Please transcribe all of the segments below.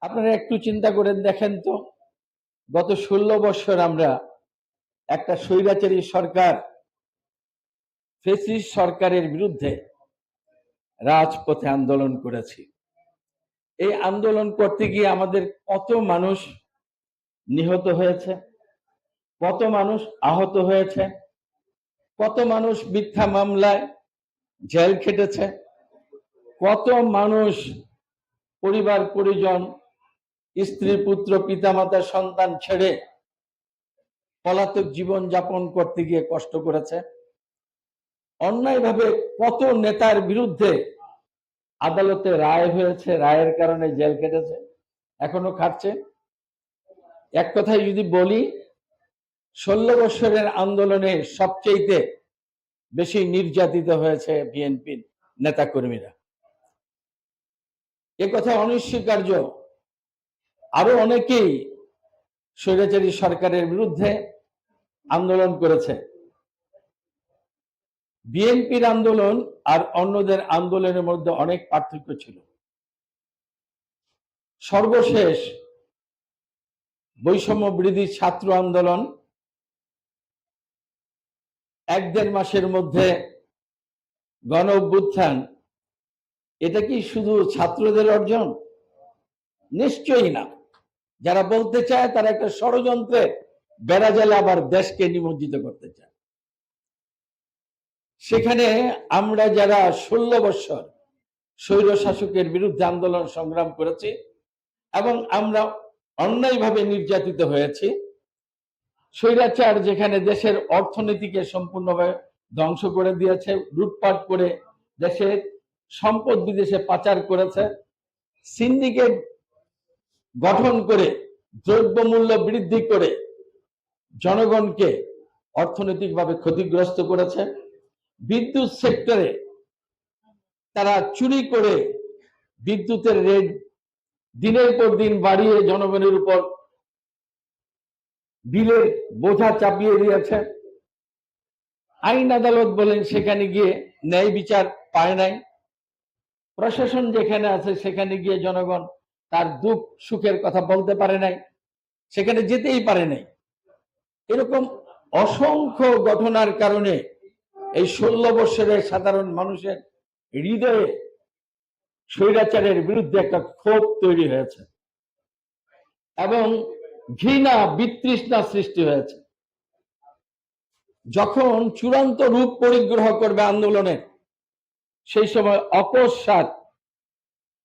আপনারা একটু চিন্তা করে দেখেন তো, গত 16 বছর আমরা একটা স্বৈরাচারী সরকার, ফ্যাসিস্ট সরকারের বিরুদ্ধে রাজপথে আন্দোলন করেছি। এই আন্দোলন করতে গিয়ে আমাদের কত মানুষ নিহত হয়েছে, কত মানুষ আহত হয়েছে, কত মানুষ মিথ্যা মামলায় জেল খেটেছে, কত মানুষ পরিবার পরিজন, স্ত্রী পুত্র পিতামাতা সন্তান ছেড়ে পলাতক জীবন যাপন করতে গিয়ে কষ্ট করেছে। অন্যায়ভাবে কত নেতার বিরুদ্ধে আদালতে রায় হয়েছে, রায়ের কারণে জেল কেটেছে, এখনো খাটছে। এক কথায় যদি বলি, 16 বছরের আন্দোলনে সবচেয়ে বেশি নির্যাতিত হয়েছে বিএনপির নেতাকর্মীরা। এ কথা অনস্বীকার্য। আরো অনেকেই স্বৈরাচারী সরকারের বিরুদ্ধে আন্দোলন করেছে। বিএনপির আন্দোলন আর অন্যদের আন্দোলনের মধ্যে অনেক পার্থক্য ছিল। সর্বশেষ বৈষম্য বিরোধী ছাত্র আন্দোলন 1-1.5 মাসের মধ্যে গণ অভ্যুত্থান, এটা কি শুধু ছাত্রদের অর্জন? নিশ্চয়ই না। যারা বলতে চায় তারা একটা ষড়যন্ত্রে বেড়াজালে আবার দেশকে নিমজ্জিত করতে চায়। সেখানে আমরা যারা 16 বছর স্বৈর শাসকের বিরুদ্ধে আন্দোলন সংগ্রাম করেছি এবং আমরা অন্যায়ভাবে নির্যাতিত হয়েছি, স্বৈরাচার যেখানে দেশের অর্থনীতিকে সম্পূর্ণভাবে ধ্বংস করে দিয়েছে, লুটপাট করে দেশের সম্পদ বিদেশে পাচার করেছে, সিন্ডিকেট গঠন করে দ্রব্যমূল্য বৃদ্ধি করে জনগণকে অর্থনৈতিকভাবে ক্ষতিগ্রস্ত করেছে, বিদ্যুৎ সেক্টরে তারা চুরি করে বিদ্যুতের রেট দিনের পর দিন বাড়িয়ে জনগণের উপর বিলের বোঝা চাপিয়ে দিয়েছে। আইন আদালত বলেন সেখানে গিয়ে ন্যায় বিচার পায় নাই। প্রশাসন যেখানে আছে সেখানে গিয়ে জনগণ তার দুঃখ সুখের কথা বলতে পারে নাই, সেখানে যেতেই পারে নাই। এরকম অসংখ্য ঘটনার কারণে এই 16 বছরের সাধারণ মানুষের হৃদয়ে স্বৈরাচারের বিরুদ্ধে একটা ক্ষোভ তৈরি হয়েছে এবং ঘৃণা বিতৃষ্ণা সৃষ্টি হয়েছে। যখন চূড়ান্ত রূপ পরিগ্রহ করবে আন্দোলনের, সেই সময় অকস্মাৎ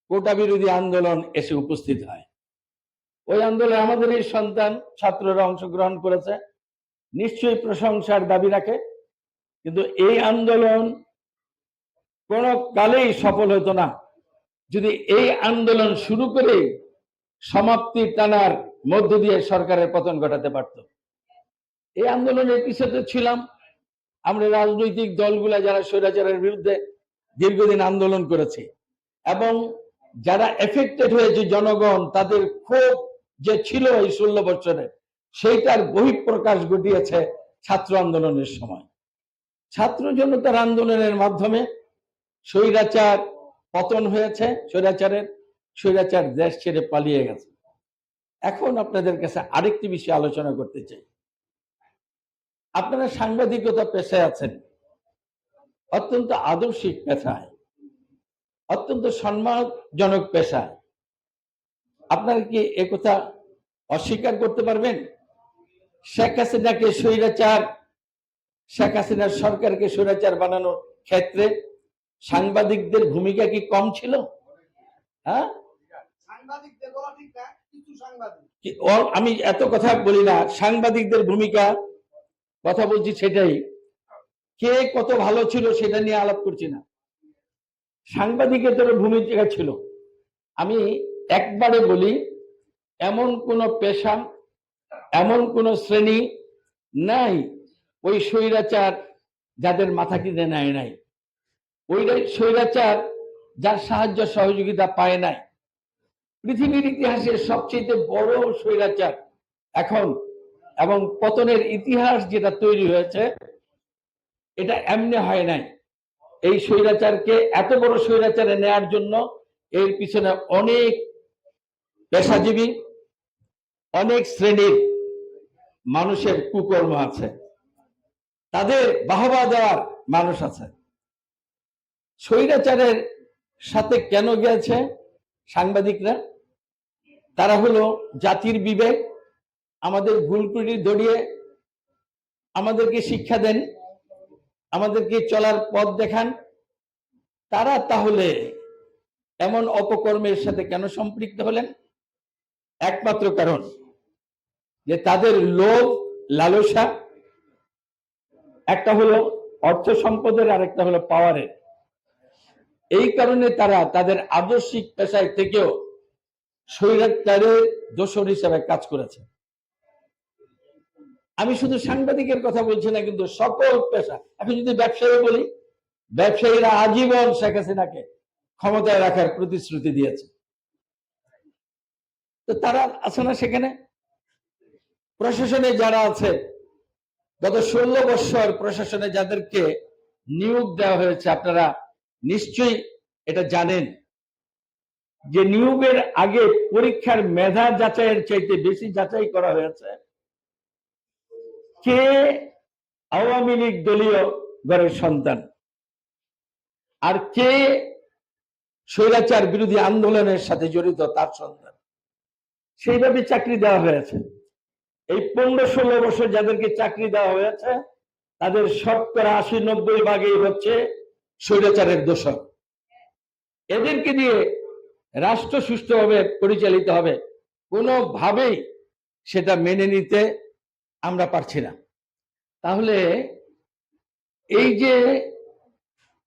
কোটা বিরোধী আন্দোলন এসে উপস্থিত হয়। ওই আন্দোলনে আমাদের এই সন্তান ছাত্ররা অংশগ্রহণ করেছে, নিশ্চয়ই প্রশংসার দাবি রাখে। কিন্তু এই আন্দোলন কোন কালেই সফল হতো না যদি এই আন্দোলন শুরু করে সমাপ্তি টানার মধ্য দিয়ে সরকারের পতন ঘটাতে পারত। এই আন্দোলনের পিছনে ছিলাম আমরা রাজনৈতিক দলগুলা যারা স্বৈরাচারের বিরুদ্ধে দীর্ঘদিন আন্দোলন করেছে এবং যারা এফেক্টেড হয়েছে জনগণ, তাদের ক্ষোভ যে ছিল এই 16 বছরে, সেইটার বহিঃপ্রকাশ ঘটিয়েছে ছাত্র আন্দোলনের সময়। ছাত্র জনতার আন্দোলনের মাধ্যমে স্বৈরাচার পতন হয়েছে, স্বৈরাচার দেশ ছেড়ে পালিয়ে গেছে। এখন আপনাদের কাছে আরেকটি বিষয় আলোচনা করতে চাই। আপনারা সাংবাদিকতা পেশায় আছেন, অত্যন্ত আদর্শিক পেশায়, অত্যন্ত সম্মানজনক পেশায়। আপনারা কি একথা অস্বীকার করতে পারবেন? শেখ হাসিনাকে স্বৈরাচার, শেখ হাসিনার সরকারকে স্বৈরাচার বানানোর ক্ষেত্রে সাংবাদিকদের ভূমিকা কি কম ছিল? হ্যাঁ, আমি এত কথা বলি না, সাংবাদিকদের ভূমিকা কথা বলছি, সেটাই কে কত ভালো ছিল সেটা নিয়ে আলাপ করছি না। সাংবাদিকদের ভূমিকা ছিল। আমি একবারে বলি, এমন কোন পেশা, এমন কোন শ্রেণী নাই ওই স্বৈরাচার যাদের মাথা কিনে নেয় নাই, ওই স্বৈরাচার যার সাহায্য সহযোগিতা পায় নাই। পৃথিবীর ইতিহাসে সবচেয়ে বড় স্বৈরাচার এখন এবং পতনের ইতিহাস যেটা তৈরি হয়েছে, এটা এমনি হয় নাই। এই স্বৈরাচারকে এত বড় স্বৈরাচারে নেয়ার জন্য এর পিছনে অনেক পেশাজীবী অনেক শ্রেণীর মানুষের কুকর্ম আছে, তাদের বাহবা দেওয়ার মানুষ আছে। স্বৈরাচারের সাথে কেন গেছে সাংবাদিকরা? তারা হলো জাতির বিবেক, আমাদের ভুল ত্রুটি ধরিয়ে আমাদেরকে শিক্ষা দেন, আমাদেরকে চলার পথ দেখান। তারা তাহলে এমন অপকর্মের সাথে কেন সম্পৃক্ত হলেন? একমাত্র কারণ যে তাদের লোভ লালসা, একটা হলো অর্থ সম্পদের আর একটা হলো পাওয়ারের। এই কারণে তারা তাদের আদর্শিক পেশায় থেকেও স্বৈরাচারের দোসর হিসেবে কাজ করেছে। আমি শুধু সাংবাদিকের কথা বলছি না, কিন্তু সকল পেশা। এখন যদি ব্যবসায়ী বলি, ব্যবসায়ীরা আজীবন শেখ হাসিনাকে ক্ষমতায় রাখার প্রতিশ্রুতি দিয়েছে। তো তারা আছে না সেখানে? প্রশাসনে যারা আছে, গত 16 বছর প্রশাসনে যাদেরকে নিয়োগ দেওয়া হয়েছে, আপনারা নিশ্চয়ই এটা জানেন যে নিয়োগের আগে পরীক্ষার মেধা যাচাইয়ের চাইতে বেশি যাচাই করা হয়েছে কে আওয়ামী লীগ দলীয় ঘরের সন্তান আর কে স্বৈরাচার বিরোধী আন্দোলনের সাথে জড়িত তার সন্তান। সেইভাবে চাকরি দেওয়া হয়েছে। এই 15-16 বছর যাদেরকে চাকরি দেওয়া হয়েছে, তাদের 70-80-90 ভাগই হচ্ছে স্বৈরাচারের দোষর। এদেরকে দিয়ে রাষ্ট্র সুষ্ঠুভাবে পরিচালিত হবে, কোনোভাবেই সেটা মেনে নিতে আমরা পারছি না। তাহলে এই যে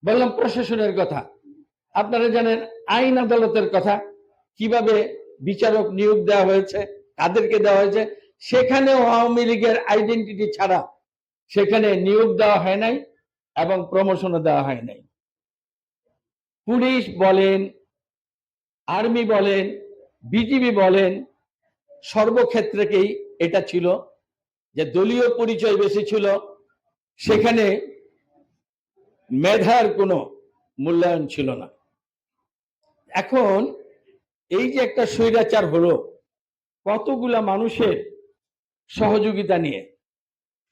বললাম প্রশাসনের কথা, আপনারা জানেন আইন আদালতের কথা, কিভাবে বিচারক নিয়োগ দেওয়া হয়েছে, কাদেরকে দেওয়া হয়েছে। সেখানেও আওয়ামী লীগের আইডেন্টিটি ছাড়া সেখানে নিয়োগ দেওয়া হয় নাই এবং প্রমোশনও দেওয়া হয় নাই। পুলিশ বলেন, আর্মি বলেন, বিজিবি বলেন, সর্বক্ষেত্রেই এটা ছিল যে দলীয় পরিচয় বেশি ছিল, সেখানে মেধার কোনো মূল্যায়ন ছিল না। এখন এই যে একটা স্বৈরাচার হলো কতগুলা মানুষের সহযোগিতা নিয়ে,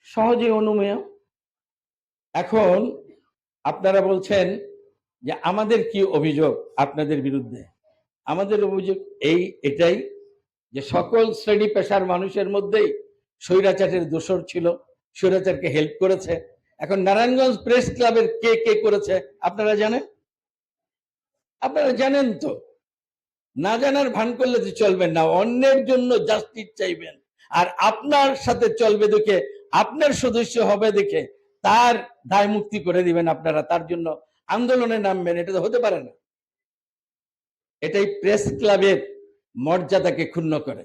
সহজে অনুমেয়। এখন আপনারা বলছেন যে আমাদের কি অভিযোগ আপনাদের বিরুদ্ধে? আমাদের অভিযোগ এটাই যে সকল শ্রেণী পেশার মানুষের মধ্যেই স্বৈরাচারের দোসর ছিল, স্বৈরাচারকে হেল্প করেছে। এখন নারায়ণগঞ্জ প্রেস ক্লাবের কে কে করেছে আপনারা জানেন? আপনারা জানেন তো, না জানার ভান করলে তো চলবেন না। অন্যের জন্য জাস্টিস চাইবেন, আর আপনার সাথে চলবে দেখে, আপনার সদস্য হবে দেখে তার দায় মুক্তি করে দিবেন, আপনারা তার জন্য আন্দোলনে নামবেন। এটা তো হতে পারে না। এটাই প্রেস ক্লাবের মর্যাদাকে ক্ষুণ্ণ করে,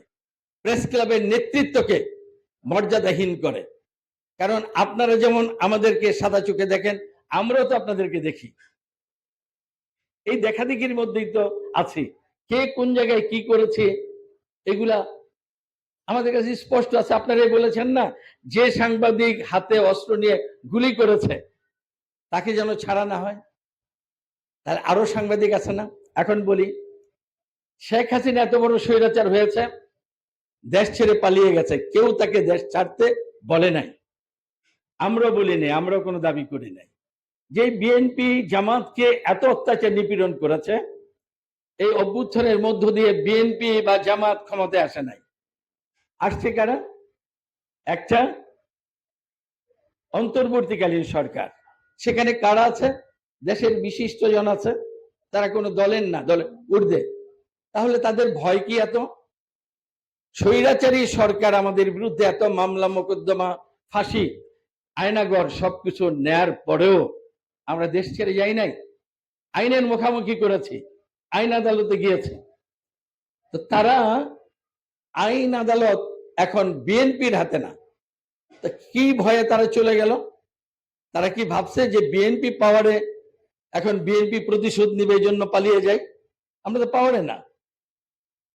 প্রেস ক্লাবের নেতৃত্বকে মর্যাদাহীন করে। কারণ আপনারা যেমন আমাদেরকে সাদা চোখে দেখেন, আমরাও তো আপনাদেরকে দেখি। এই দেখাদেখির মধ্যেই তো আছি। কে কোন জায়গায় কি করেছে এগুলা আমাদের কাছে স্পষ্ট আছে। আপনারাই বলেছেন না, যে সাংবাদিক হাতে অস্ত্র নিয়ে গুলি করেছে তাকে যেন ছাড়া না হয়। তার আরো সাংবাদিক আছে না? এখন বলি, শেখ হাসিনা এত বড় স্বৈরাচার হয়েছে, দেশ ছেড়ে পালিয়ে গেছে, কেউ তাকে দেশ ছাড়তে বলে নাই, আমরা বলি নাই, আমরা কোনো দাবি করি নাই। যে বিএনপি জামাতকে এত অত্যাচার নিপীড়ন করেছে, এই অভ্যুত্থানের মধ্য দিয়ে বিএনপি বা জামাত ক্ষমতায় আসে নাই। আসছে কারা? একটা অন্তর্বর্তীকালীন সরকার। সেখানে কারা আছে? দেশের বিশিষ্ট জন আছে, তারা কোনো দলের না, দলে ঊর্ধ্বে। তাহলে তাদের ভয় কি এত? স্বৈরাচারী সরকার আমাদের বিরুদ্ধে এত মামলা মোকদ্দমা, ফাঁসি, আয়নাগর সবকিছু নেয়ার পরেও আমরা দেশ ছেড়ে যাই নাই, আইনের মুখোমুখি করেছি, আইন আদালতে গিয়েছে। তো তারা আইন আদালত এখন বিএনপির হাতে না, তা কি ভয়ে তারা চলে গেল? তারা কি ভাবছে যে বিএনপি পাওয়ারে, এখন বিএনপি প্রতিশোধ নিবে, এই জন্য পালিয়ে যায়? আমরা তো পাওয়ারে না।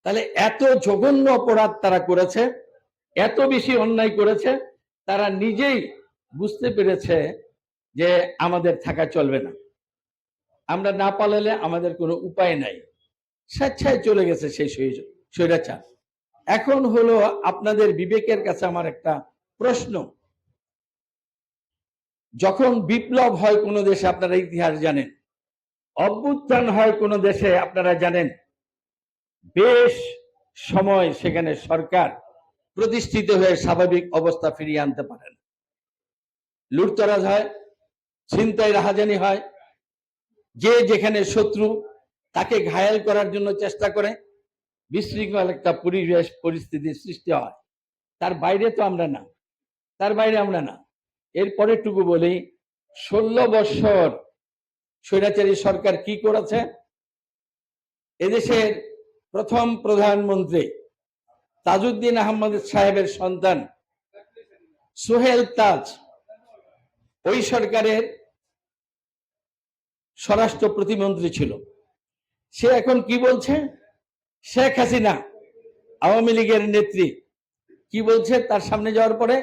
তাহলে এত জঘন্য অপরাধ তারা করেছে, এত বেশি অন্যায় করেছে, তারা নিজেই বুঝতে পেরেছে যে আমাদের থাকা চলবে না, আমরা না পালালে আমাদের কোনো উপায় নাই, স্বেচ্ছায় চলে গেছে সেই সুযোগ। স্বৈরাচার। এখন হলো আপনাদের বিবেকের কাছে আমার একটা প্রশ্ন, যখন বিপ্লব হয় কোনো দেশে আপনারা ইতিহাস জানেন, অভ্যুত্থান হয় কোনো দেশে আপনারা জানেন, বেশ সময় সেখানে সরকার প্রতিষ্ঠিত হয়ে স্বাভাবিক অবস্থা ফিরিয়ে আনতে পারেন। লুটতরাজ হয়, ছিনতাই রাহাজানি হয়, যে যেখানে শত্রু তাকে ঘায়েল করার জন্য চেষ্টা করে, বিশৃঙ্খল একটা পরিবেশ পরিস্থিতির সৃষ্টি হয়। তার বাইরে তো আমরা না, তার বাইরে আমরা না। এরপরে টুকু বলি, 16 বছর স্বৈরাচারী সরকার কি করেছে? এদেশের প্রথম প্রধানমন্ত্রী তাজউদ্দিন আহমদ সাহেবের সন্তান সোহেল তাজ ওই সরকারের স্বরাষ্ট্র প্রতিমন্ত্রী ছিল। সে এখন কি বলছে? শেখ হাসিনা আওয়ামী লীগের নেত্রী কি বলছে তার সামনে যাওয়ার পরে?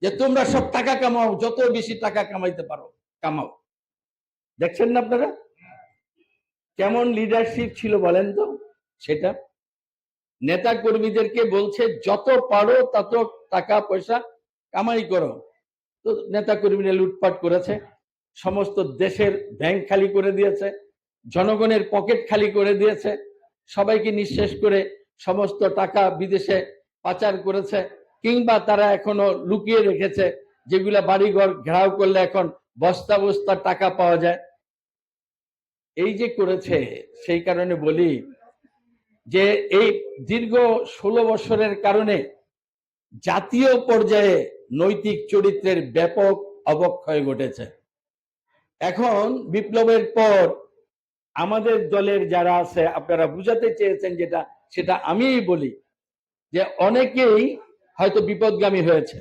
যে তোমরা সব টাকা কামাও, যত বেশি টাকা কামাইতে পারো কামাও। দেখছেন না আপনারা কেমন লিডারশিপ ছিল বলেন তো? সেটা নেতা কর্মীদেরকে বলছে যত পারো তত টাকা পয়সা কামাই করো। তো নেতা কর্মীরা লুটপাট করেছে, সমস্ত দেশের ব্যাংক খালি করে দিয়েছে, জনগণের পকেট খালি করে দিয়েছে, সবাইকে নিঃশেষ করে সমস্ত টাকা বিদেশে পাচার করেছে, কিংবা তারা এখনো লুকিয়ে রেখেছে, যেগুলা বাড়িঘর ঘেরাও করলে এখন বস্তা বস্তা টাকা পাওয়া যায়। এই যে করেছে, সেই কারণে বলি যে এই দীর্ঘ 16 বছরের কারণে জাতীয় পর্যায়ে নৈতিক চরিত্রের ব্যাপক অবক্ষয় ঘটেছে। এখন বিপ্লবের পর আমাদের দলের যারা আছে, আপনারা বুঝাতে চেয়েছেন যেটা, সেটা আমিই বলি যে অনেকেই হয়তো বিপদগামী হয়েছে।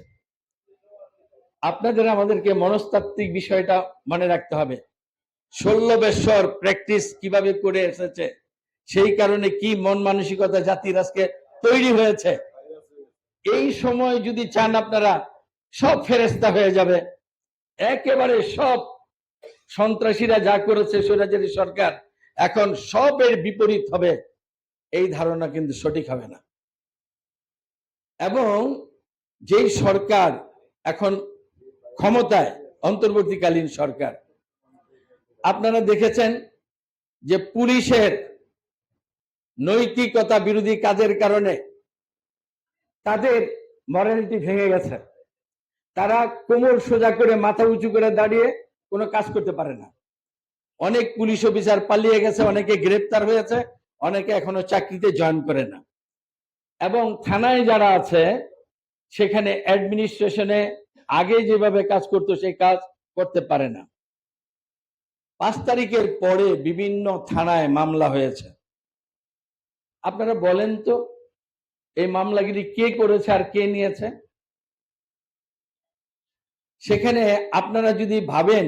আপনাদের আমাদেরকে মনস্তাত্ত্বিক বিষয়টা মনে রাখতে হবে। 16 বছর প্র্যাকটিস কিভাবে করে এসেছে, সেই কারণে কি মন মানসিকতা জাতির আজকে তৈরি হয়েছে। এই সময় যদি চান আপনারা সব ফেরেস্তা হয়ে যাবে, একেবারে সব সন্ত্রাসীরা যা করেছে স্বৈরাচারী সরকার এখন সবের বিপরীত হবে, এই ধারণা কিন্তু সঠিক হবে না। এবং যেই সরকার এখন ক্ষমতায়, অন্তর্বর্তীকালীন সরকার, আপনারা দেখেছেন যে পুলিশের নৈতিকতা বিরোধী কাজের কারণে তাদের মরালিটি ভেঙে গেছে। তারা কোমর সোজা করে মাথা উঁচু করে দাঁড়িয়ে কোনো কাজ করতে পারে না। অনেক পুলিশ অফিসার পালিয়ে গেছে, অনেকে গ্রেপ্তার হয়েছে, অনেকে এখনো চাকরিতে জয়েন করে না। এবং থানায় যারা আছে সেখানে অ্যাডমিনিস্ট্রেশনে আগে যেভাবে কাজ করতো সেই কাজ করতে পারে না। 5 তারিখের পরে বিভিন্ন থানায় মামলা হয়েছে। আপনারা বলেন তো এই মামলাগুলি কে করেছে আর কে নিয়েছে? সেখানে আপনারা যদি ভাবেন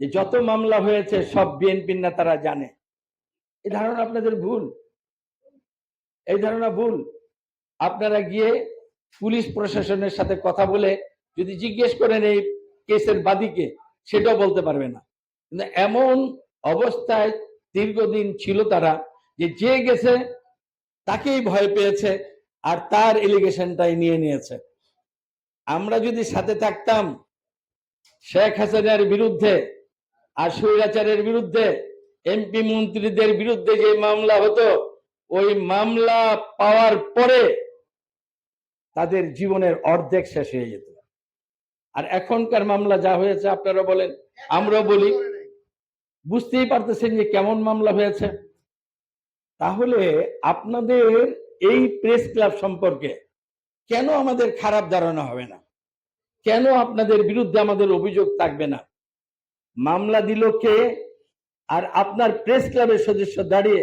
যে যত মামলা হয়েছে সব বিএনপির নেতারা জানে, এই ধারণা আপনাদের ভুল। এই ধারণা ভুল। আপনারা গিয়ে পুলিশ প্রশাসনের সাথে কথা বলে যদি জিজ্ঞেস করেন এই কেসের বাদীকে, সেটাও বলতে পারবে না। কিন্তু এমন অবস্থায় দীর্ঘদিন ছিল তারা যে যে গেছে তাকেই ভয় পেয়েছে আর তার এলিগেশনটাই নিয়ে নিয়েছে। আমরা যদি সাথে থাকতাম, শেখ হাসিনার বিরুদ্ধে আর স্বৈরাচারের বিরুদ্ধে এমপি মন্ত্রীদের বিরুদ্ধে যে মামলা হতো, ওই মামলা পাওয়ার পরে তাদের জীবনের অর্ধেক শেষ হয়ে যেত। আর এখনকার মামলা যা হয়েছে, আপনারা বলেন, আমরা বলি, বুঝতেই পারতেছেন যে কেমন মামলা হয়েছে। তাহলে আপনাদের এই প্রেস ক্লাব সম্পর্কে কেন আমাদের খারাপ ধারণা হবে না? কেন আপনাদের বিরুদ্ধে আমাদের অভিযোগ থাকবে না? মামলা দিল কে? আর আপনার প্রেস ক্লাবের সদস্য দাঁড়িয়ে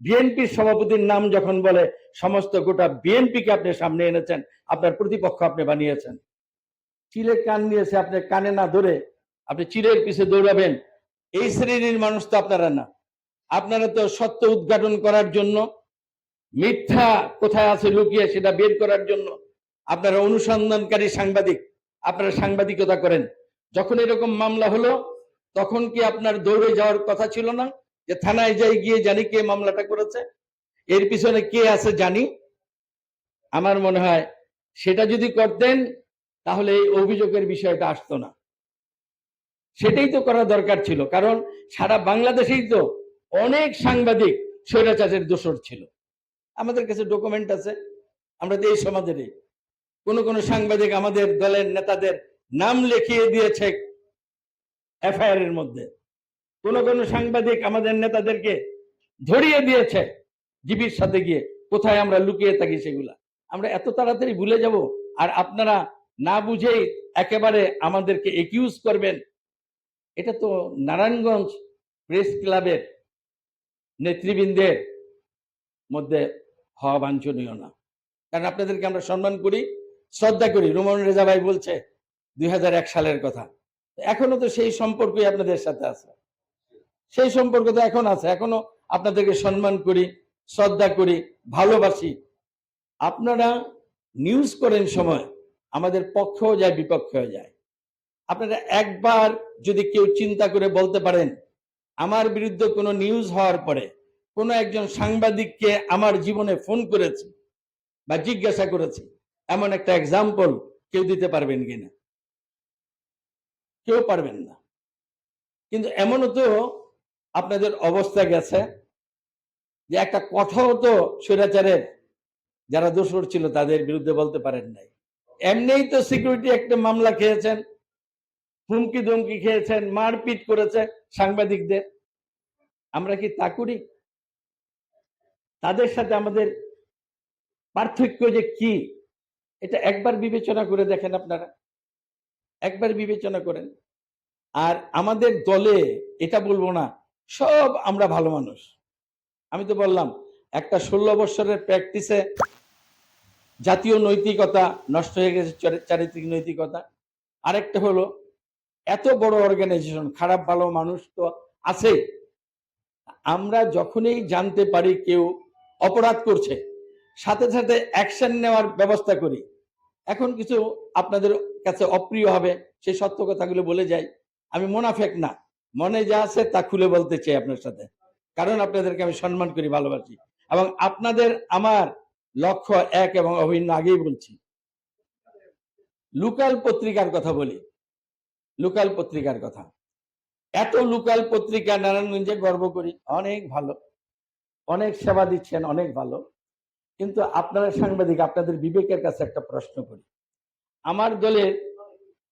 বিএনপির সভাপতির নাম যখন বলে, সমস্ত গোটা বিএনপিকে আপনি সামনে এনেছেন, আপনার প্রতিপক্ষ আপনি বানিয়েছেন। চিলে কান নিয়েছে, আপনি কানে না ধরে আপনি চিলের পিছে দৌড়াবেন, এই শ্রেণীর মানুষ তো আপনারা না। আপনারা তো সত্য উদ্ঘাটন করার জন্য, মিথ্যা কোথায় আছে লুকিয়ে সেটা বের করার জন্য আপনারা অনুসন্ধানকারী সাংবাদিক, আপনারা সাংবাদিকতা করেন। যখন এরকম মামলা হলো তখন কি আপনার দৌড়ে যাওয়ার কথা ছিল না যে থানায় যাই গিয়ে জানি কে মামলাটা করেছে? এর পিছনে কে আছে জানি। আমার মনে হয় সেটা যদি করতেন তাহলে এই অভিযোগের বিষয়টা আসতো না। সেটাই তো করা দরকার ছিল, কারণ সারা বাংলাদেশেই তো অনেক সাংবাদিক স্বৈরাচারের দোষর ছিল। আমাদের কাছে ডকুমেন্ট আছে। আমরা তো এই সমাজেরই কোন সাংবাদিক আমাদের দলের নেতাদের নাম লিখিয়ে দিয়েছে এফআইআর এর মধ্যে। কোন সাংবাদিক আমাদের নেতাদেরকে ধরিয়ে দিয়েছে জিবির সাথে গিয়ে। কোথায় আমরা লুকিয়ে থাকি সেগুলা আমরা এত তাড়াতাড়ি ভুলে যাব? আর আপনারা না বুঝেই একেবারে আমাদেরকে একিউজ করবেন। এটা তো নারায়ণগঞ্জ প্রেস ক্লাবের নেতৃবৃন্দের মধ্যে হওয়া বাঞ্ছনীয় না। কারণ আপনাদেরকে আমরা সম্মান করি, শ্রদ্ধা করি। রুমন রেজা ভাই বলছে 2001 সালের কথা, এখনো তো সেই সম্পর্কই আপনাদের সাথে আছে। সেই সম্পর্ক তো এখন আছে, এখনো আপনাদেরকে সম্মান করি, শ্রদ্ধা করি, ভালোবাসি। আপনারা নিউজ করেন সময় আমাদের পক্ষেও যায় বিপক্ষেও যায়। আপনারা একবার যদি কেউ চিন্তা করে বলতে পারেন আমার বিরুদ্ধে কোনো নিউজ হওয়ার পরে কোনো একজন সাংবাদিককে আমার জীবনে ফোন করেছে বা জিজ্ঞাসা করেছে, এমন একটা এক্সাম্পল কেউ দিতে পারবেন কিনা? কেউ পারবেন না। কিন্তু এমনও তো আপনাদের অবস্থা গেছে যে একটা কথাও তো স্বৈরাচারের যারা দোষর ছিল তাদের বিরুদ্ধে বলতে পারেন নাই। এমনিই তো সিকিউরিটি একটা মামলা খেয়েছেন, হুমকি ধমকি খেয়েছেন, মারপিট করেছে সাংবাদিকদের। আমরা কি তা করি? তাদের সাথে আমাদের পার্থক্য যে কি এটা একবার বিবেচনা করে দেখেন। আপনারা একবার বিবেচনা করেন। আর আমাদের দলে এটা বলবো না সব আমরা ভালো মানুষ। আমি তো বললাম একটা 16 বছরের প্র্যাকটিসে জাতীয় নৈতিকতা নষ্ট হয়ে গেছে, চারিত্রিক নৈতিকতা। আরেকটা হলো এত বড় অর্গানাইজেশন, খারাপ ভালো মানুষ তো আছে। আমরা যখনই জানতে পারি কেউ অপরাধ করছে সাথে সাথে অ্যাকশন নেওয়ার ব্যবস্থা করি। এখন কিছু আপনাদের কাছে অপ্রিয় হবে, সেই সত্য কথাগুলো বলে যাই। আমি মুনাফেক না, মনে যা আছে তা খুলে বলতে চাই আপনার সাথে, কারণ আপনাদেরকে আমি সম্মান করি, ভালোবাসি। এবং আপনাদের আমার লক্ষ্য এক এবং অভিন্ন। আগেই বলছি, লোকাল পত্রিকার কথা বলি। লোকাল পত্রিকার কথা, এত লোকাল পত্রিকা নারায়ণগঞ্জে গর্ব করি, অনেক ভালো, অনেক সেবা দিচ্ছেন, অনেক ভালো। কিন্তু আপনারা সাংবাদিক, আপনাদের বিবেকের কাছে একটা প্রশ্ন করি। আমার দলের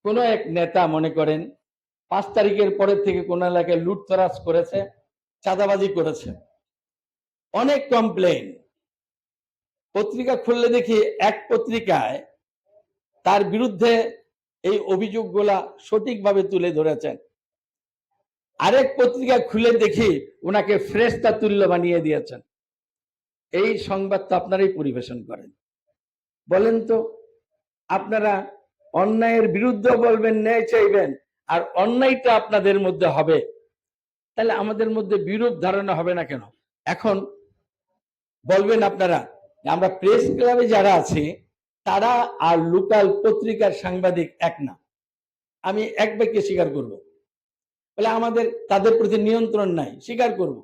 কোন এক নেতা মনে করেন 5 তারিখের পরের থেকে কোন এলাকায় লুটতরাজ করেছে, চাঁদাবাজি করেছে, অনেক কমপ্লেইন। পত্রিকা খুললে দেখি এক পত্রিকায় তার বিরুদ্ধে এই অভিযোগগুলা সঠিকভাবে তুলে ধরেছেন, আরেক পত্রিকা খুলে দেখি ওনাকে ফ্রেশতা তুল্য বানিয়ে দিয়েছেন। এই সংবাদ তো আপনারাই পরিবেশন করেন। বলেন তো, আপনারা অন্যায়ের বিরুদ্ধে বলবেন, ন্যায় চাইবেন, আর অন্যায়টা আপনাদের মধ্যে হবে, তাহলে আমাদের মধ্যে বিরূপ ধারণা হবে না কেন? এখন বলবেন আপনারা আমরা প্রেস ক্লাবে যারা আছি তারা আর লোকাল পত্রিকার সাংবাদিক এক না। আমি এক বাক্যে স্বীকার করব, বলে আমাদের তাদের প্রতি নিয়ন্ত্রণ নাই, স্বীকার করব।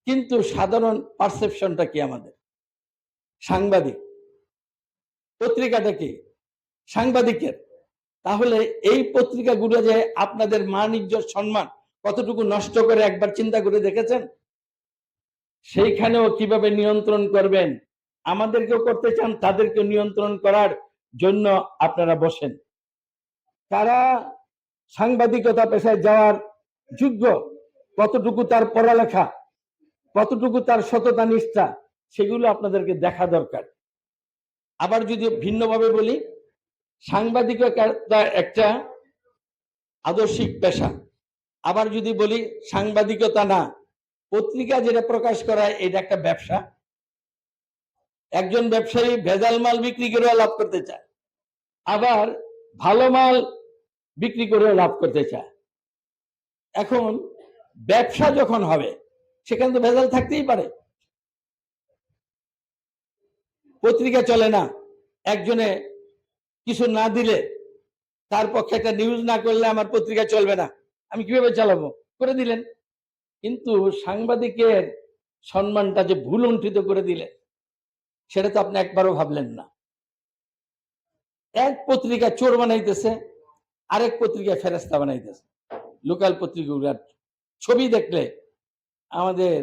কিন্তু সাধারণ পারসেপশনটা কি আমাদের? সাংবাদিক, পত্রিকাটা কি সাংবাদিকের। তাহলে এই পত্রিকাগুলো যে আপনাদের মান ইজ্জত সম্মান কতটুকু নষ্ট করে একবার চিন্তা করে দেখেছেন? সেইখানেও কিভাবে নিয়ন্ত্রণ করবেন আমাদেরকেও করতে চান, তাদেরকেও নিয়ন্ত্রণ করার জন্য আপনারা বসেন। তারা সাংবাদিকতা পেশায় যাওয়ার যোগ্য, কতটুকু তার পড়ালেখা, কতটুকু তার সততা নিষ্ঠা, সেগুলো আপনাদেরকে দেখা দরকার। আবার যদি ভিন্নভাবে বলি, সাংবাদিকতা একটা আদর্শিক পেশা। আবার যদি বলি সাংবাদিকতা না, পত্রিকা যেটা প্রকাশ করায় এটা একটা ব্যবসা। একজন ব্যবসায়ী ভেজাল মাল বিক্রি করেও লাভ করতে চায়, আবার ভালো মাল বিক্রি করেও লাভ করতে চায়। এখন ব্যবসা যখন হবে সেখানে তো ভেজাল থাকতেই পারে। পত্রিকা চলে না, একজনে কিছু না দিলে, তার পক্ষে একটা নিউজ না করলে আমার পত্রিকা চলবে না, আমি কিভাবে চালাবো, করে দিলেন। কিন্তু সাংবাদিকের সম্মানটা যে ভুলুণ্ঠিত করে দিলেন, সেটা তো আপনি একবারও ভাবলেন না। এক পত্রিকা চোর বানাইতেছে, আরেক পত্রিকায় ফেরেস্তা বানাইতেছে। লোকাল পত্রিকাগুলোর ছবি দেখলে আমাদের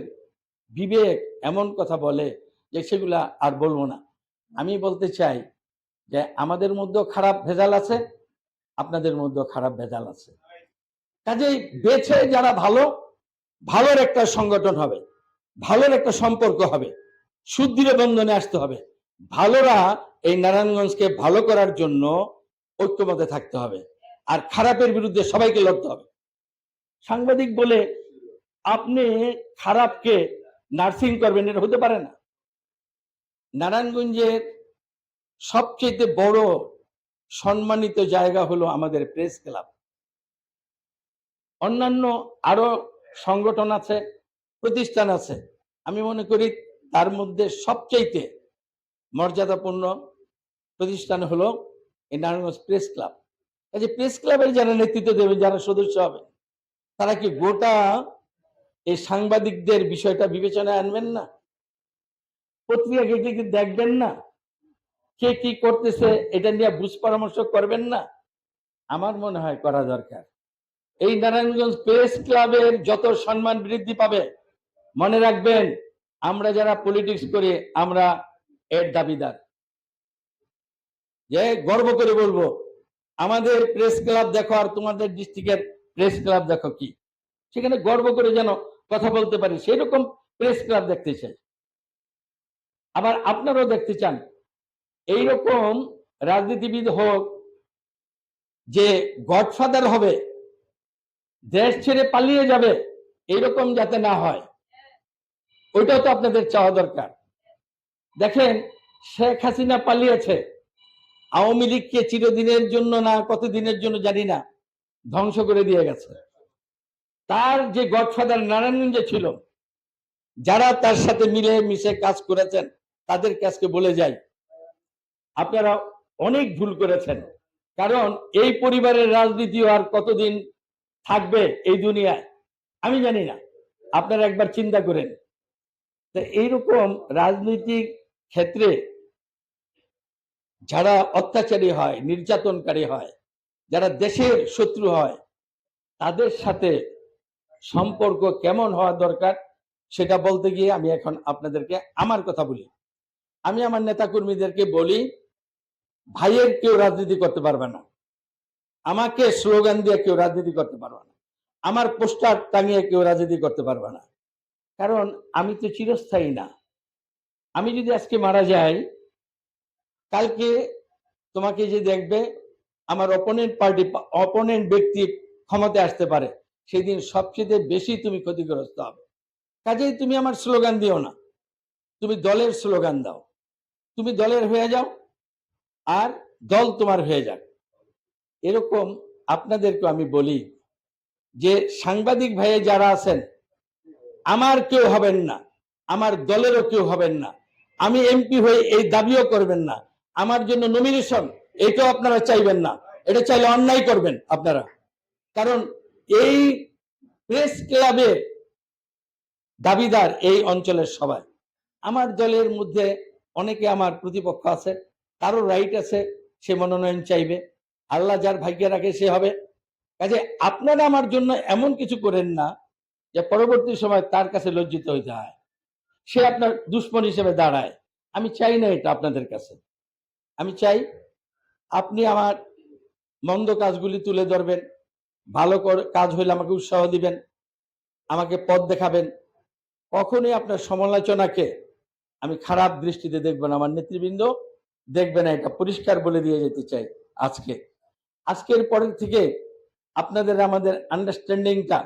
বিবেক এমন কথা বলে যে সেগুলা আর বলবো না। আমি বলতে চাই যে আমাদের মধ্যেও খারাপ ভেজাল আছে, আপনাদের মধ্যেও খারাপ ভেজাল আছে। কাজেই বেছে যারা ভালো, ভালোর একটা সংগঠন হবে, ভালোর একটা সম্পর্ক হবে, সুদৃঢ় বন্ধনে আসতে হবে। ভালোরা এই নারায়ণগঞ্জকে ভালো করার জন্য ঐক্যমতে থাকতে হবে, আর খারাপের বিরুদ্ধে সবাইকে লড়তে হবে। সাংবাদিক বলে আপনি খারাপকে নার্সিং করবেন, এটা হতে পারে না। নারায়ণগঞ্জের সবচেয়ে বড় সম্মানিত জায়গা হলো আমাদের প্রেস ক্লাব। অন্যান্য আরো সংগঠন আছে, প্রতিষ্ঠান আছে, আমি মনে করি তার মধ্যে সবচেয়ে মর্যাদাপূর্ণ প্রতিষ্ঠান হলো এই নারায়ণগঞ্জ প্রেস ক্লাব। এই যে প্রেস ক্লাবের যারা নেতৃত্ব দেবে, যারা সদস্য হবে, তারা কি গোটা এই সাংবাদিকদের বিষয়টা বিবেচনায় আনবেন না? পত্রিকাকে কি দেখবেন না? কে কি করতেছে এটা নিয়ে বুঝ পরামর্শ করবেন না? আমার মনে হয় করা দরকার। এই নারায়ণগঞ্জ প্রেস ক্লাবের যত সম্মান বৃদ্ধি পাবে, মনে রাখবেন আমরা যারা পলিটিক্স করি আমরা এর দাবিদার। যে গর্ব করে বলবো আমাদের প্রেস ক্লাব দেখো আর তোমাদের ডিস্ট্রিক্টের প্রেস ক্লাব দেখো, কি সেখানে গর্ব করে যেন কথা বলতে পারি, সেই রকম প্রেস ক্লাব দেখতে চাই। আবার আপনারাও দেখতে চান এইরকম রাজনীতিবিদ হোক যে গডফাদার হবে, দেশ ছেড়ে পালিয়ে যাবে, এইরকম যাতে না হয়, ওইটাও তো আপনাদের চাওয়া দরকার। দেখেন শেখ হাসিনা পালিয়েছে, আওয়ামী লীগকে চিরদিনের জন্য না কতদিনের জন্য জানি না ধ্বংস করে দিয়ে গেছে। তার যে গডফাদার নারায়ণগঞ্জে ছিল, যারা তার সাথে মিলে মিশে কাজ করেছেন, তাদের কাছকে বলে যাই আপনারা অনেক ভুল করেছেন। কারণ এই পরিবারের রাজনীতিও আর কতদিন থাকবে এই দুনিয়ায় আমি জানি না, আপনারা একবার চিন্তা করেন। তো এইরকম রাজনৈতিক ক্ষেত্রে যারা অত্যাচারী হয়, নির্যাতনকারী হয়, যারা দেশের শত্রু হয়, তাদের সাথে সম্পর্ক কেমন হওয়া দরকার সেটা বলতে গিয়ে আমি এখন আপনাদেরকে আমার কথা বলি। আমি আমার নেতাকর্মীদেরকে বলি, ভাইয়ের কেউ রাজনীতি করতে পারবে না, আমাকে স্লোগান দিয়ে কেউ রাজনীতি করতে পারবে না, আমার পোস্টার টাঙিয়ে কেউ রাজনীতি করতে পারবে না। কারণ আমি তো চিরস্থায়ী না। আমি যদি আজকে মারা যাই, কালকে তোমাকে যে দেখবে আমার অপোনেন্ট ব্যক্তি ক্ষমতায় আসতে পারে, সেদিন সবচেয়ে বেশি তুমি ক্ষতিগ্রস্ত হবে। কাজেই তুমি আমার স্লোগান দিও না, তুমি দলের স্লোগান দাও। তুমি দলের হয়ে যাও আর দল তোমার হয়ে যাক। এরকম আপনাদেরকে আমি বলি যে সাংবাদিক ভাইয়ে যারা আছেন, আমার কেউ হবেন না, আমার দলেরও কেউ হবেন না, আমি এমপি হয়ে এই দাবিও করবেন না, আমার জন্য নমিনেশন এটাও আপনারা চাইবেন না। এটা চাইলে অন্যায় করবেন আপনারা। কারণ এই প্রেস ক্লাবের দাবিদার এই অঞ্চলের সবাই। আমার দলের মধ্যে অনেকে আমার প্রতিপক্ষ আছে, তারও রাইট আছে, সে মনোনয়ন চাইবে, আল্লাহ যার ভাগ্যে রাখে সে হবে। কাজে আপনারা আমার জন্য এমন কিছু করেন না যে পরবর্তী সময় তার কাছে লজ্জিত হইতে হয়, সে আপনার দুশ্মন হিসেবে দাঁড়ায়। আমি চাই না এটা আপনাদের কাছে। আমি চাই আপনি আমার মন্দ কাজগুলি তুলে ধরবেন, ভালো কাজ হইলে আমাকে উৎসাহ দিবেন, আমাকে পথ দেখাবেন। কখনোই আপনার সমালোচনাকে আমি খারাপ দৃষ্টিতে দেখবেন, আমার নেতৃবৃন্দ দেখবে না, এটা পরিষ্কার বলে দিয়ে যেতে চাই। আজকের পরের থেকে আপনাদের আমাদের আন্ডারস্ট্যান্ডিংটা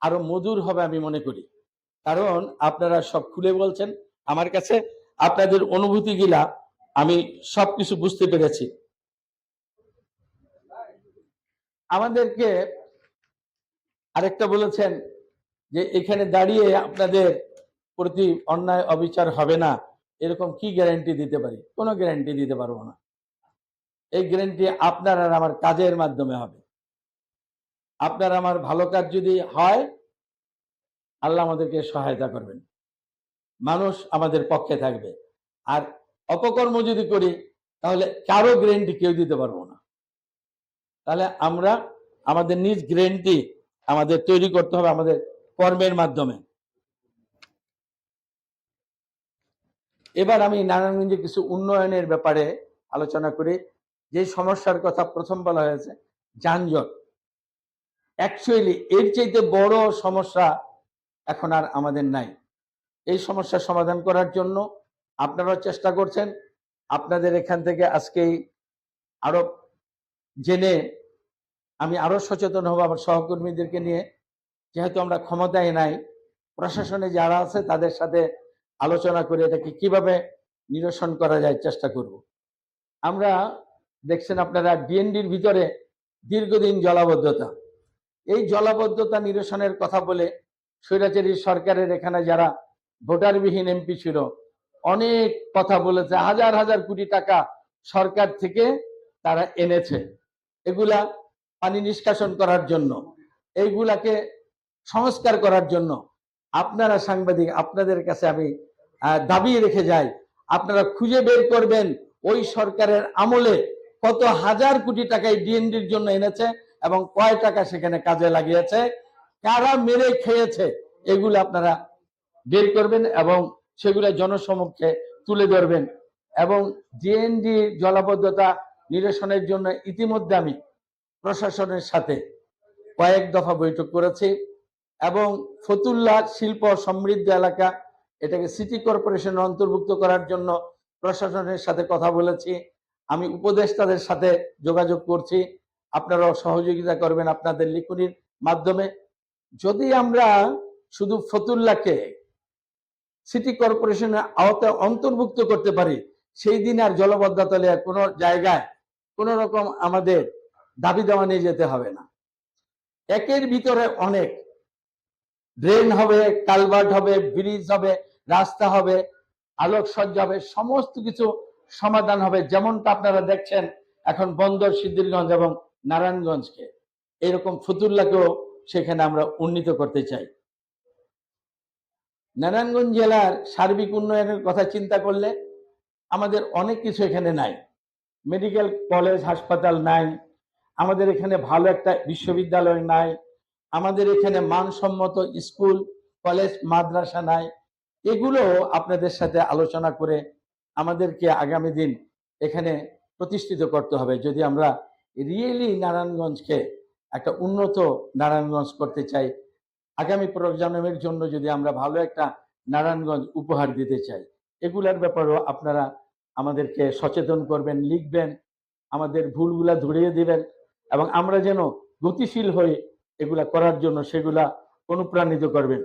আরো মধুর হবে আমি মনে করি। কারণ আপনারা সব খুলে বলছেন আমার কাছে, আপনাদের অনুভূতি গিলা আমি সবকিছু বুঝতে পেরেছি। আমাদেরকে আরেকটা বলেছেন যে এখানে দাঁড়িয়ে আপনাদের প্রতি অন্যায় অবিচার হবে না, এরকম কি গ্যারান্টি দিতে পারি? কোনো গ্যারান্টি দিতে পারবো না। এই গ্যারান্টি আপনার আর আমার কাজের মাধ্যমে হবে। আপনার আমার ভালো কাজ যদি হয়, আল্লাহ আমাদেরকে সহায়তা করবেন। মানুষ আমাদের পক্ষে থাকবে। আর অপকর্ম যদি করি তাহলে কারো গ্যারান্টি কেউ দিতে পারবো না। তাহলে আমরা আমাদের নিজ গ্যারান্টি আমাদের তৈরি করতে হবে আমাদের কর্মের মাধ্যমে। এবার আমি নারায়ণগঞ্জে কিছু উন্নয়নের ব্যাপারে আলোচনা করি। যে সমস্যার কথা প্রথম বলা হয়েছে, যানজট। অ্যাকচুয়ালি এর চাইতে বড় সমস্যা এখন আর আমাদের নাই। এই সমস্যার সমাধান করার জন্য আপনারাও চেষ্টা করছেন। আপনাদের এখান থেকে আজকেই আরো জেনে আমি আরো সচেতন হব আমার সহকর্মীদেরকে নিয়ে। যেহেতু আমরা ক্ষমতায় নাই, প্রশাসনে যারা আছে তাদের সাথে আলোচনা করে এটাকে কিভাবে নিরসন করা যায় চেষ্টা করব। আমরা দেখছেন আপনারা ডিএনডির ভিতরে দীর্ঘদিন জলাবদ্ধতা, এই জলাবদ্ধতা নিরসনের কথা বলে স্বৈরাচারী সরকারের এখানে যারা ভোটারবিহীন এমপি ছিল অনেক কথা বলেছে, হাজার হাজার কোটি টাকা সরকার থেকে তারা এনেছে এগুলা পানি নিষ্কাশন করার জন্য, এইগুলাকে সংস্কার করার জন্য। আপনারা সাংবাদিক, আপনাদের কাছে আমি দাবি রেখে যাই, আপনারা খুঁজে বের করবেন ওই সরকারের আমলে কত হাজার কোটি টাকায় ডিএনডির জন্য এনেছে এবং কয় টাকা সেখানে কাজে লাগিয়েছে, কারা মেরে খেয়েছে, এগুলো আপনারা বের করবেন এবং সেগুলো জনসমক্ষে তুলে ধরবেন। এবং ডিএনডি জলাবদ্ধতা নিরসনের জন্য ইতিমধ্যে আমি প্রশাসনের সাথে কয়েক দফা বৈঠক করেছি এবং ফতুল্লা শিল্প সমৃদ্ধ এলাকা, এটাকে সিটি কর্পোরেশনের অন্তর্ভুক্ত করার জন্য প্রশাসনের সাথে কথা বলেছি। আমি উপদেষ্টাদের সাথে যোগাযোগ করছি, আপনারাও সহযোগিতা করবেন আপনাদের লিখনির মাধ্যমে। যদি আমরা শুধু ফতুল্লাকে সিটি কর্পোরেশনের আওতায় অন্তর্ভুক্ত করতে পারি, সেই দিন আর জলাবদ্ধতা কোনো জায়গায় কোনো রকম আমাদের দাবি দেওয়া নিয়ে যেতে হবে না। একের ভিতরে অনেক, ড্রেন হবে, কালভার্ট হবে, ব্রিজ হবে, রাস্তা হবে, আলোকসজ্জা হবে, সমস্ত কিছু সমাধান হবে। যেমনটা আপনারা দেখছেন এখন বন্দর সিদ্ধিরগঞ্জ এবং নারায়ণগঞ্জকে, এরকম ফতুল্লাকেও সেখানে আমরা উন্নীত করতে চাই। নারায়ণগঞ্জ জেলার সার্বিক উন্নয়নের কথা চিন্তা করলে আমাদের অনেক কিছু এখানে নাই। মেডিকেল কলেজ হাসপাতাল নাই, আমাদের এখানে ভালো একটা বিশ্ববিদ্যালয় নাই, আমাদের এখানে মানসম্মত স্কুল কলেজ মাদ্রাসা নাই। এগুলো আপনাদের সাথে আলোচনা করে আমাদেরকে আগামী দিন এখানে প্রতিষ্ঠিত করতে হবে যদি আমরা রিয়েলি নারায়ণগঞ্জকে একটা উন্নত নারায়ণগঞ্জ করতে চাই। আগামী প্রজন্মের জন্য যদি আমরা ভালো একটা নারায়ণগঞ্জ উপহার দিতে চাই, এগুলার ব্যাপারেও আপনারা আমাদেরকে সচেতন করবেন, লিখবেন, আমাদের ভুলগুলা ধরিয়ে দিবেন এবং আমরা যেন গতিশীল হয়ে এগুলা করার জন্য সেগুলা অনুপ্রাণিত করবেন।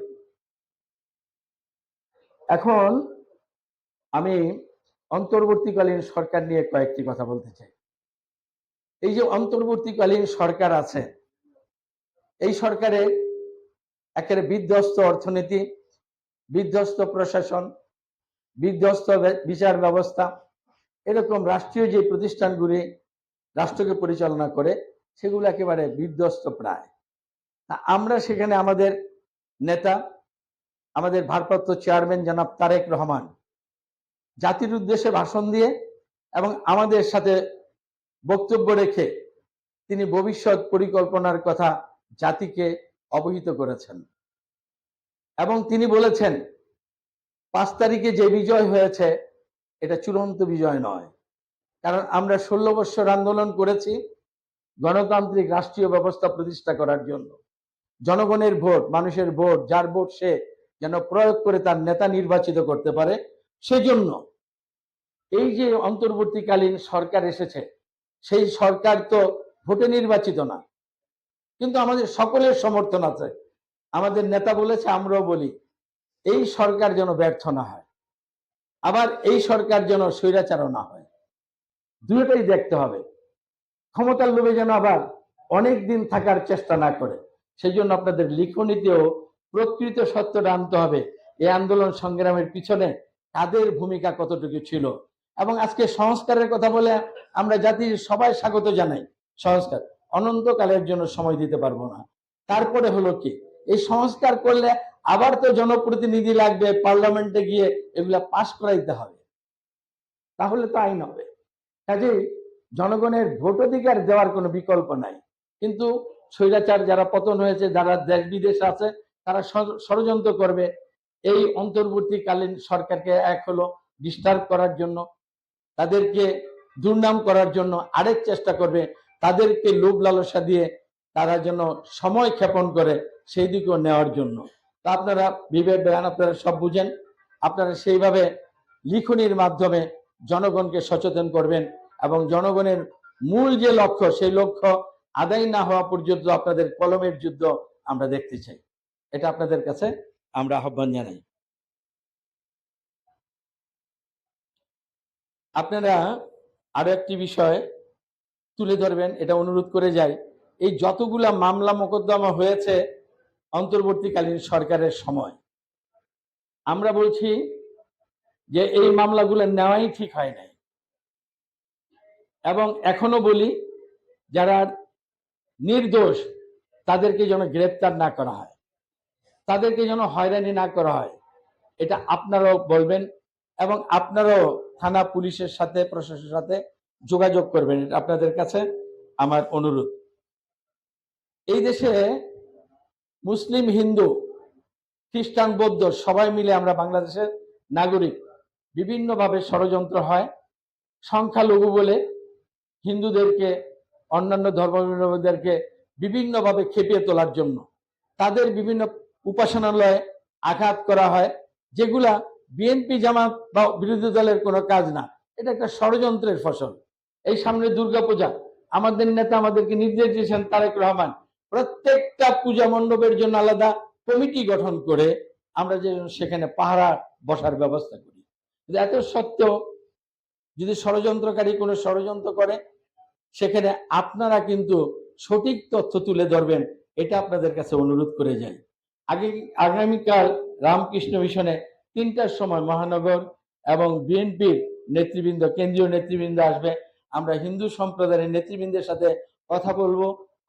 এখন আমি অন্তর্বর্তীকালীন সরকার নিয়ে কয়েকটি কথা বলতে চাই। এই যে অন্তর্বর্তীকালীন সরকার আছে, এই সরকারে একেবারে বিধ্বস্ত অর্থনীতি, বিধ্বস্ত প্রশাসন, বিধ্বস্ত বিচার ব্যবস্থা, এরকম রাষ্ট্রীয় যে প্রতিষ্ঠানগুলি রাষ্ট্রকে পরিচালনা করে সেগুলো একেবারে বিধ্বস্ত প্রায়। আমরা সেখানে আমাদের নেতা, আমাদের ভারপ্রাপ্ত চেয়ারম্যান জনাব তারেক রহমান জাতির উদ্দেশ্যে ভাষণ দিয়ে এবং আমাদের সাথে বক্তব্য রেখে তিনি ভবিষ্যৎ পরিকল্পনার কথা জাতিকে অবহিত করেছেন এবং তিনি বলেছেন 5 তারিখে যে বিজয় হয়েছে এটা চূড়ান্ত বিজয় নয়, কারণ আমরা 16 বছর আন্দোলন করেছি গণতান্ত্রিক রাষ্ট্রীয় ব্যবস্থা প্রতিষ্ঠা করার জন্য। জনগণের ভোট, মানুষের ভোট, যার ভোট সে যেন প্রয়োগ করে তার নেতা নির্বাচিত করতে পারে, সেজন্য এই যে অন্তর্বর্তীকালীন সরকার এসেছে, সেই সরকার তো ভোটে নির্বাচিত না, কিন্তু আমাদের সকলের সমর্থন আছে। আমাদের নেতা বলেছে, আমরাও বলি, এই সরকার যেন ব্যর্থ না হয়, আবার এই সরকার যেন স্বৈরাচারও না হয়, দুটোটাই দেখতে হবে। ক্ষমতার লোভে যেন আবার অনেক দিন থাকার চেষ্টা না করে, সেই জন্য আপনাদের লিখনীতেও প্রকৃত সত্যটা আনতে হবে। এই আন্দোলন সংগ্রামের পিছনে তাদের ভূমিকা কতটুকু ছিল। এবং আজকে সংস্কারের কথা বলে আমরা জাতির সবাই স্বাগত জানাই। সংস্কার অনন্তকালের জন্য সময় দিতে পারবো না, তারপরে হলো কি, এই সংস্কার করলে আবার তো জনপ্রতিনিধি লাগবে, পার্লামেন্টে গিয়ে এগুলা পাশ করাইতে হবে, তাহলে তো আইন হবে। কাজেই জনগণের ভোটাধিকার দেওয়ার কোনো বিকল্প নাই। কিন্তু স্বৈরাচার যারা পতন হয়েছে, যারা দেশ বিদেশ আছে, তারা ষড়যন্ত্র করবে এই অন্তর্বর্তীকালীন সরকারকে এক হলো ডিস্টার্ব করার জন্য, তাদেরকে দুর্নাম করার জন্য আরেক চেষ্টা করবে, তাদেরকে লোভ লালসা দিয়ে তারা যেন সময় ক্ষেপণ করে সেই দিকেও নেওয়ার জন্য। তা আপনারা বিবেক বয়ান আপনারা সব বুঝেন, আপনারা সেইভাবে লিখনির মাধ্যমে জনগণকে সচেতন করবেন এবং জনগণের মূল যে লক্ষ্য সেই লক্ষ্য আদায় না হওয়া পর্যন্ত আপনাদের কলমের যুদ্ধ আমরা দেখতে চাই। এটা আপনাদের কাছে আমরা আহ্বান জানাই। আপনারা আরো একটি বিষয় তুলে ধরবেন, এটা অনুরোধ করে যাই। এই যতগুলা মামলা মোকদ্দমা হয়েছে অন্তর্বর্তীকালীন সরকারের সময়, আমরা বলছি যে এই মামলাগুলো নেওয়াই ঠিক হয় নাই, এবং এখনো বলি যারা নির্দোষ তাদেরকে যেন গ্রেপ্তার না করা হয়, তাদেরকে যেন হয়রানি না করা হয়, এটা আপনারাও বলবেন এবং আপনারাও থানা পুলিশের সাথে প্রশাসনের সাথে যোগাযোগ করবেন, এটা আপনাদের কাছে আমার অনুরোধ। এই দেশে মুসলিম, হিন্দু, খ্রিস্টান, বৌদ্ধ সবাই মিলে আমরা বাংলাদেশের নাগরিক। বিভিন্নভাবে ষড়যন্ত্র হয় সংখ্যালঘু বলে হিন্দুদেরকে, অন্যান্য ধর্মাবলম্বীদেরকে বিভিন্নভাবে খেপিয়ে তোলার জন্য। তাদের বিভিন্ন উপাসনালয়ে আঘাত করা হয়, যেগুলা বিএনপি জামাত বা বিরোধী দলের কোনো কাজ না, এটা একটা ষড়যন্ত্রের ফসল। এই সামনে দুর্গাপূজা, আমাদের নেতা আমাদেরকে নির্দেশ দিয়েছেন তারেক রহমান, প্রত্যেকটা পূজা মণ্ডপের জন্য আলাদা কমিটি গঠন করে আমরা যে সেখানে পাহারা বসার ব্যবস্থা করি। এত সত্ত্বেও যদি ষড়যন্ত্রকারী কোনো ষড়যন্ত্র করে, সেখানে আপনারা কিন্তু সঠিক তথ্য তুলে ধরবেন, এটা আপনাদের কাছে অনুরোধ করে যাই। আগামীকাল রামকৃষ্ণ মিশনে 3টার সময় মহানগর এবং বিএনপির নেতৃবৃন্দ, কেন্দ্রীয় নেতৃবৃন্দ আসবে। আমরা হিন্দু সম্প্রদায়ের নেতৃবৃন্দের সাথে কথা বলবো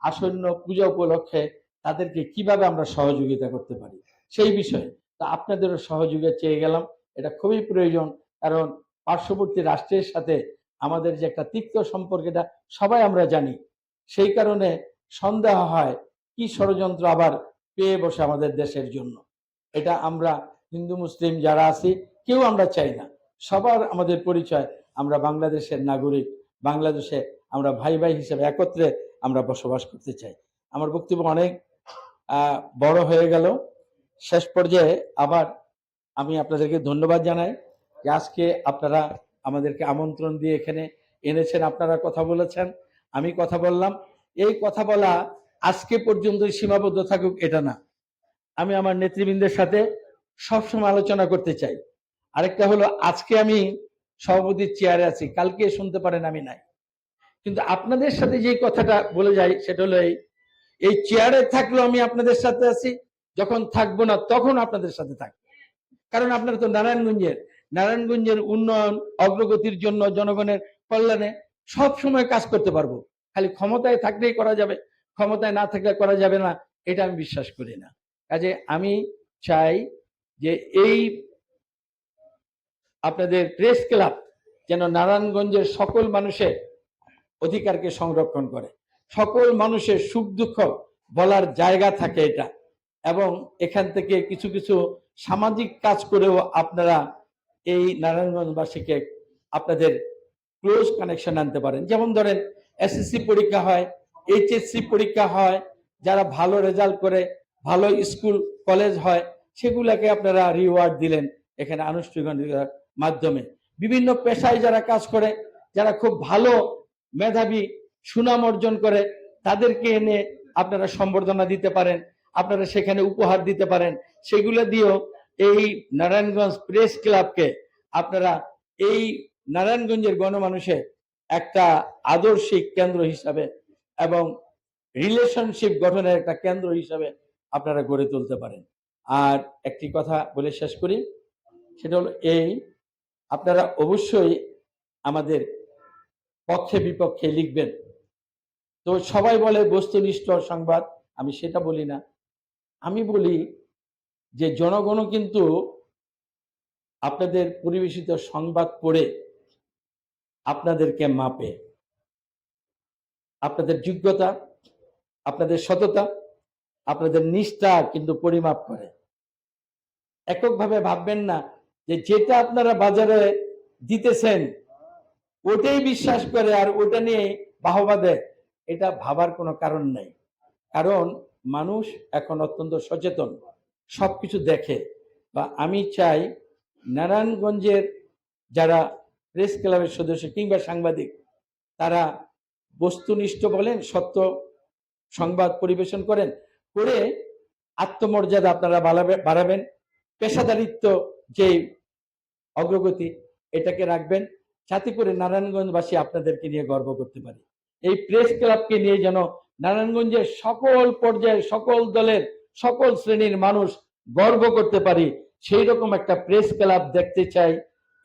আসন্ন পূজা উপলক্ষে তাদেরকে কিভাবে আমরা সহযোগিতা করতে পারি সেই বিষয়ে। তা আপনাদেরও সহযোগিতা চেয়ে গেলাম, এটা খুবই প্রয়োজন, কারণ পার্শ্ববর্তী রাষ্ট্রের সাথে আমাদের যে একটা তিক্ত সম্পর্ক এটা সবাই আমরা জানি। সেই কারণে সন্দেহ হয় কি ষড়যন্ত্র আবার পেয়ে বসে আমাদের দেশের জন্য। এটা আমরা হিন্দু মুসলিম যারা আছি কেউ আমরা চাই না, সবার আমাদের পরিচয় আমরা বাংলাদেশের নাগরিক, বাংলাদেশে আমরা ভাই ভাই হিসেবে একত্রে আমরা বসবাস করতে চাই। আমার বক্তব্য অনেক বড় হয়ে গেল, শেষ পর্যায়ে আবার আমি আপনাদেরকে ধন্যবাদ জানাই যে আজকে আপনারা আমাদেরকে আমন্ত্রণ দিয়ে এখানে এনেছেন, আপনারা কথা বলেছেন, আমি কথা বললাম। এই কথা বলা আজকে পর্যন্ত সীমাবদ্ধ থাকুক এটা না, আমি আমার নেতৃবৃন্দের সাথে সবসময় আলোচনা করতে চাই। আরেকটা হলো, আজকে আমি সভাপতির চেয়ারে আছি, কালকে শুনতে পারেন আমি নাই, কিন্তু আপনাদের সাথে যে কথাটা বলে যাই সেটা হলো এই চেয়ারে থাকলেও আমি আপনাদের সাথে আছি, যখন থাকবো না তখন আপনাদের সাথে থাকবো। কারণ আপনারা তো নারায়ণগঞ্জের উন্নয়ন অগ্রগতির জন্য, জনগণের কল্যাণে সব সময় কাজ করতে পারবো। খালি ক্ষমতায় থাকলেই করা যাবে, ক্ষমতায় না থাকলে করা যাবে না, এটা আমি বিশ্বাস করি না। কাজে আমি চাই যে এই আপনাদের প্রেস ক্লাব যেন নারায়ণগঞ্জের সকল মানুষের অধিকারকে সংরক্ষণ করে, সকল মানুষের সুখ দুঃখ বলার জায়গা থাকে এটা, এবং এখান থেকে কিছু কিছু সামাজিক কাজ করেও আপনারা এই নারায়ণগঞ্জবাসীকে আপনাদের ক্লোজ কানেকশন আনতে পারেন। যেমন ধরেন এসএসসি পরীক্ষা হয়, এইচএসসি পরীক্ষা হয়, যারা ভালো রেজাল্ট করে, ভালো স্কুল কলেজ হয়, সেগুলাকে আপনারা রিওয়ার্ড দিলেন এখানে আনুষ্ঠানিকতার মাধ্যমে। বিভিন্ন পেশায় যারা কাজ করে, যারা খুব ভালো মেধাবী সুনাম অর্জন করে, তাদেরকে এনে আপনারা সম্বর্ধনা দিতে পারেন, আপনারা সেখানে উপহার দিতে পারেন। সেগুলো দিয়েও এই নারায়ণগঞ্জ প্রেস ক্লাবকে আপনারা এই নারায়ণগঞ্জের গণমানুষের একটা আদর্শিক কেন্দ্র হিসাবে এবং রিলেশনশিপ গঠনের একটা কেন্দ্র হিসাবে আপনারা গড়ে তুলতে পারেন। আর একটি কথা বলে শেষ করি, সেটা হলো আপনারা অবশ্যই আমাদের পক্ষে বিপক্ষে লিখবেন। তো সবাই বলে বস্তুনিষ্ঠ সংবাদ, আমি সেটা বলি না, আমি বলি যে জনগণও কিন্তু আপনাদের পরিবেশিত সংবাদ পড়ে আপনাদেরকে মাপে, আপনাদের যোগ্যতা, আপনাদের সততা, আপনাদের নিষ্ঠা কিন্তু পরিমাপ করে। এককভাবে ভাববেন না যে যেটা আপনারা বাজারে দিতেছেন ওটাই বিশ্বাস করে আর ওটা নিয়ে বাহবা দেয়, এটা ভাবার কোনো কারণ নাই। কারণ মানুষ এখন অত্যন্ত সচেতন, সবকিছু দেখে। বা আমি চাই নারায়ণগঞ্জের যারা প্রেস ক্লাবের সদস্য কিংবা সাংবাদিক, তারা বস্তুনিষ্ঠ বলেন, সত্য সংবাদ পরিবেশন করেন, করে আত্মমর্যাদা আপনারা বাড়াবেন, পেশাদারিত্ব যে অগ্রগতি এটাকে রাখবেন, যাতে করে নারায়ণগঞ্জবাসী আপনাদেরকে নিয়ে গর্ব করতে পারে। এই প্রেস ক্লাবকে নিয়ে যেন নারায়ণগঞ্জের সকল পর্যায়ের, সকল দলের, সকল শ্রেণীর মানুষ গর্ব করতে পারি, সেই রকম একটা প্রেস ক্লাব দেখতে চাই।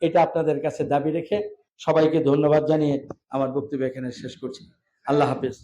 এটা আপনাদের কাছে দাবি রেখে সবাইকে ধন্যবাদ জানিয়ে আমার বক্তব্য এখানে শেষ করছি। আল্লাহ হাফেজ।